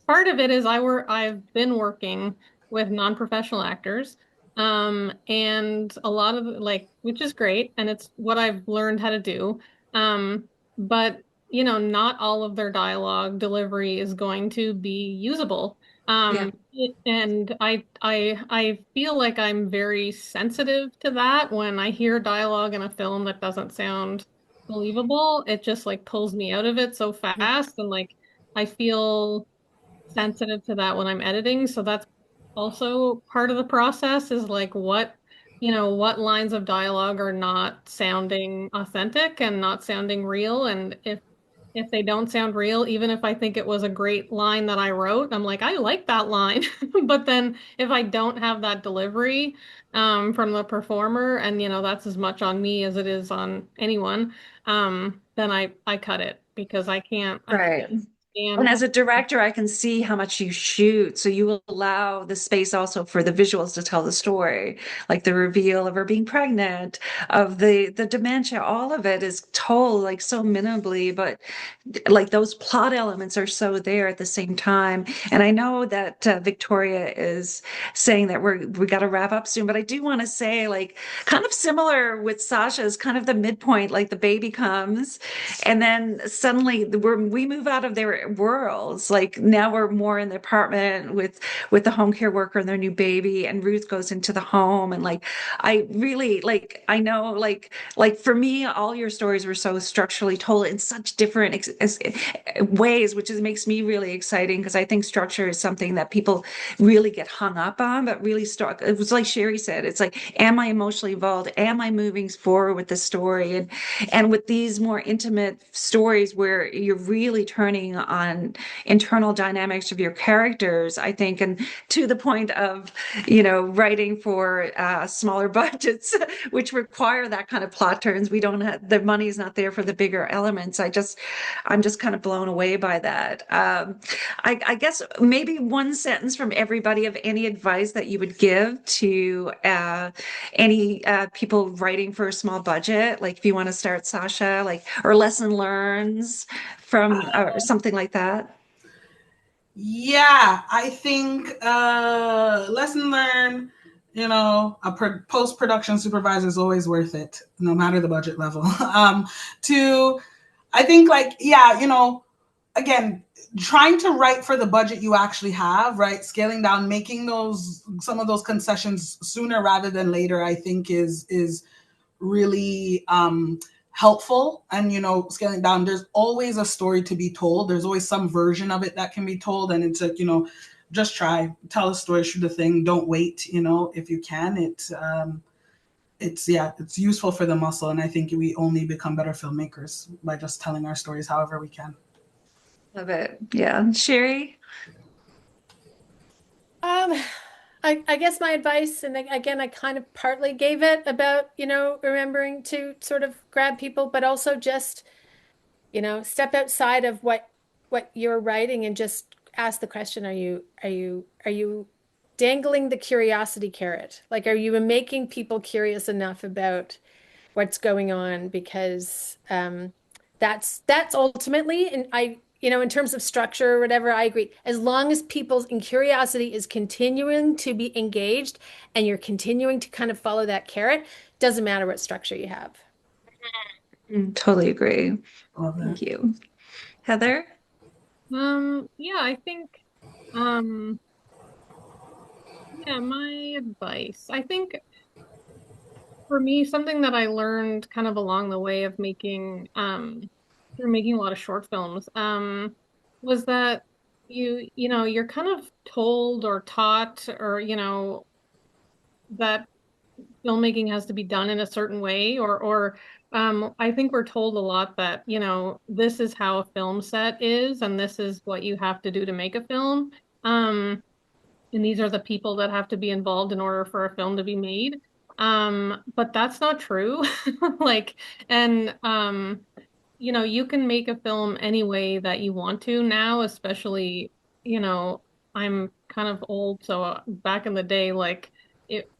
part of it is I've been working with non-professional actors. And a lot of like, which is great, and it's what I've learned how to do. But not all of their dialogue delivery is going to be usable. Yeah. And I feel like I'm very sensitive to that when I hear dialogue in a film that doesn't sound believable. It just like pulls me out of it so fast, and like I feel sensitive to that when I'm editing. So that's also part of the process is like what lines of dialogue are not sounding authentic and not sounding real. And if they don't sound real, even if I think it was a great line that I wrote, I'm like, I like that line. But then if I don't have that delivery from the performer, and that's as much on me as it is on anyone, then I cut it because I can't Right. stand And as a director, I can see how much you shoot. So you will allow the space also for the visuals to tell the story, like the reveal of her being pregnant, of the dementia, all of it is told like so minimally, but like those plot elements are so there at the same time. And I know that Victoria is saying that we got to wrap up soon, but I do want to say like kind of similar with Sasha's kind of the midpoint, like the baby comes and then suddenly we move out of their worlds. Like now we're more in the apartment with the home care worker and their new baby, and Ruth goes into the home. And like I really like I know like for me, all your stories were so structurally told in such different ways, which is makes me really exciting because I think structure is something that people really get hung up on, but really start. It was like Sherry said, it's like, am I emotionally involved? Am I moving forward with the story? And with these more intimate stories where you're really turning on internal dynamics of your characters, I think, and to the point of, writing for smaller budgets, which require that kind of plot turns. We don't have, the money's not there for the bigger elements. I'm just kind of blown away by that. I guess maybe one sentence from everybody of any advice that you would give to any people writing for a small budget, like if you want to start, Sasha, like, or lesson learns from or something like that. Yeah, I think lesson learned, a post-production supervisor is always worth it, no matter the budget level. To, I think like, yeah, again, trying to write for the budget you actually have, right? Scaling down, making some of those concessions sooner rather than later, I think is really helpful. And, you know, scaling down, there's always a story to be told. There's always some version of it that can be told. And it's like, you know, just tell a story, shoot a thing, don't wait, you know, if you can. It's useful for the muscle. And I think we only become better filmmakers by just telling our stories however we can. Love it. Yeah. Sherry? I guess my advice, and again, I kind of partly gave it about, you know, remembering to sort of grab people, but also just, you know, step outside of what you're writing and just ask the question, are you dangling the curiosity carrot? Like, are you making people curious enough about what's going on? Because that's ultimately, and you know, in terms of structure or whatever, I agree. As long as people's curiosity is continuing to be engaged and you're continuing to kind of follow that carrot, doesn't matter what structure you have. Totally agree. Love that. Thank you. Heather? Yeah, I think, yeah, my advice, I think for me, something that I learned kind of along the way of making, through making a lot of short films, was that you know, you're kind of told or taught or, you know, that filmmaking has to be done in a certain way or I think we're told a lot that, you know, this is how a film set is and this is what you have to do to make a film. And these are the people that have to be involved in order for a film to be made. But that's not true. Like, and you know, you can make a film any way that you want to now, especially, you know, I'm kind of old, so back in the day, like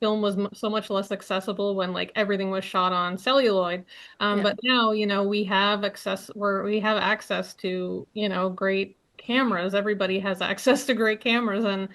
film was so much less accessible when like everything was shot on celluloid. Yeah. But now, you know, we have access to, you know, great cameras. Everybody has access to great cameras. And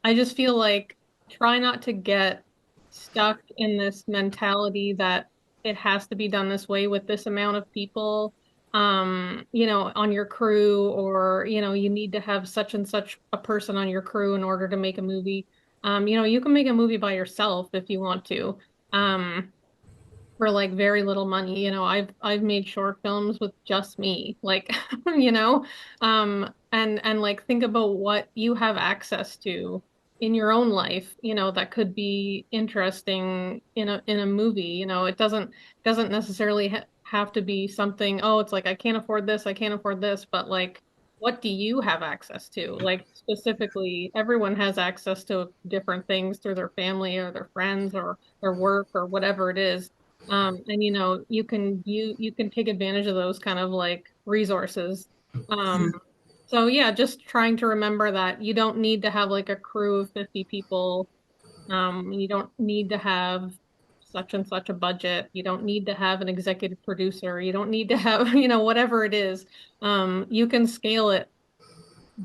I just feel like try not to get stuck in this mentality that it has to be done this way with this amount of people, you know, on your crew, or, you know, you need to have such and such a person on your crew in order to make a movie. You know, you can make a movie by yourself if you want to, for like very little money. You know, I've made short films with just me, like, you know, and like think about what you have access to in your own life, you know, that could be interesting in a movie. You know, it doesn't necessarily have to be something, oh, it's like I can't afford this, but like what do you have access to? Like specifically, everyone has access to different things through their family or their friends or their work or whatever it is. And you know, you can take advantage of those kind of like resources. So yeah, just trying to remember that you don't need to have like a crew of 50 people. You don't need to have such and such a budget. You don't need to have an executive producer. You don't need to have, you know, whatever it is. You can scale it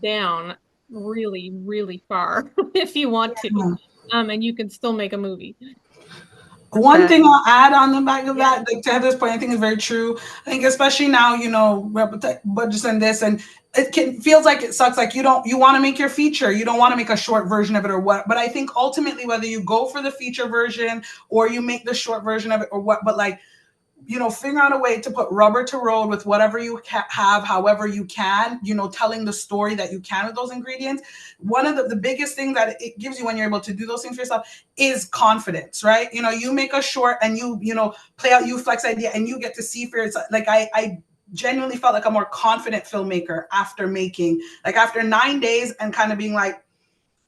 down really, really far if you want to. And you can still make a movie. One thing I'll add on the back of that, like to Heather's point, I think is very true. I think especially now, you know, budgets and this, and feels like it sucks. Like you want to make your feature, you don't want to make a short version of it or what. But I think ultimately, whether you go for the feature version or you make the short version of it or what, but like, you know, figure out a way to put rubber to road with whatever you have, however you can, you know, telling the story that you can with those ingredients. One of the biggest things that it gives you when you're able to do those things for yourself is confidence, right? You know, you make a short and you know, play out, you flex idea and you get to see for yourself. Like I genuinely felt like a more confident filmmaker after making, like after 9 days and kind of being like,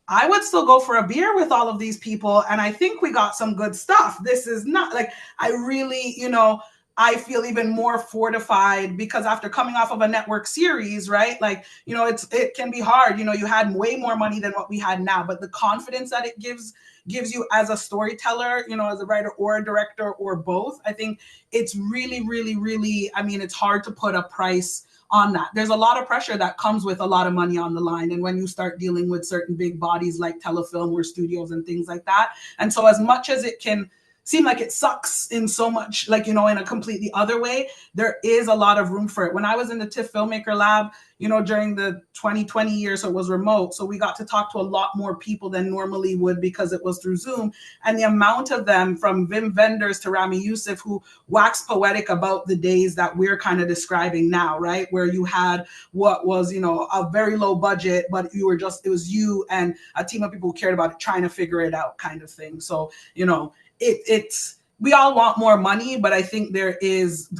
I would still go for a beer with all of these people. And I think we got some good stuff. This is not like, I really, you know, I feel even more fortified because after coming off of a network series, right? Like, you know, it can be hard. You know, you had way more money than what we had now, but the confidence that it gives you as a storyteller, you know, as a writer or a director or both, I think it's really, really, really, I mean, it's hard to put a price on that. There's a lot of pressure that comes with a lot of money on the line. And when you start dealing with certain big bodies like Telefilm or studios and things like that. And so as much as it can seem like it sucks in so much, like, in a completely other way, there is a lot of room for it. When I was in the TIFF Filmmaker Lab, during the 2020 years, so it was remote. So we got to talk to a lot more people than normally would because it was through Zoom. And the amount of them, from Wim Wenders to Rami Youssef, who waxed poetic about the days that we're kind of describing now, right? Where you had what was, a very low budget, but it was you and a team of people who cared about it, trying to figure it out, kind of thing. So, it's, we all want more money, but I think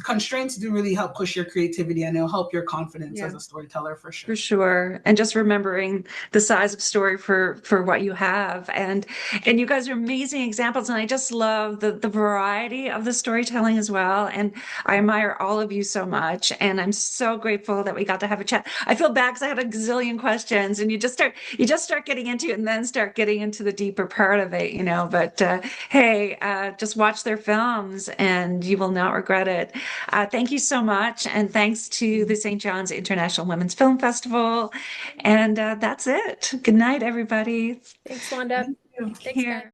constraints do really help push your creativity, and it'll help your confidence as a storyteller, for sure. For sure. And just remembering the size of story for what you have. And you guys are amazing examples. And I just love the variety of the storytelling as well. And I admire all of you so much. And I'm so grateful that we got to have a chat. I feel bad because I had a gazillion questions, and you just start getting into it and then start getting into the deeper part of it, but hey, just watch their films and you will not regret it. Thank you so much. And thanks to the St. John's International Women's Film Festival. And that's it. Good night, everybody. Thanks, Wanda. Thank you. Thanks, guys.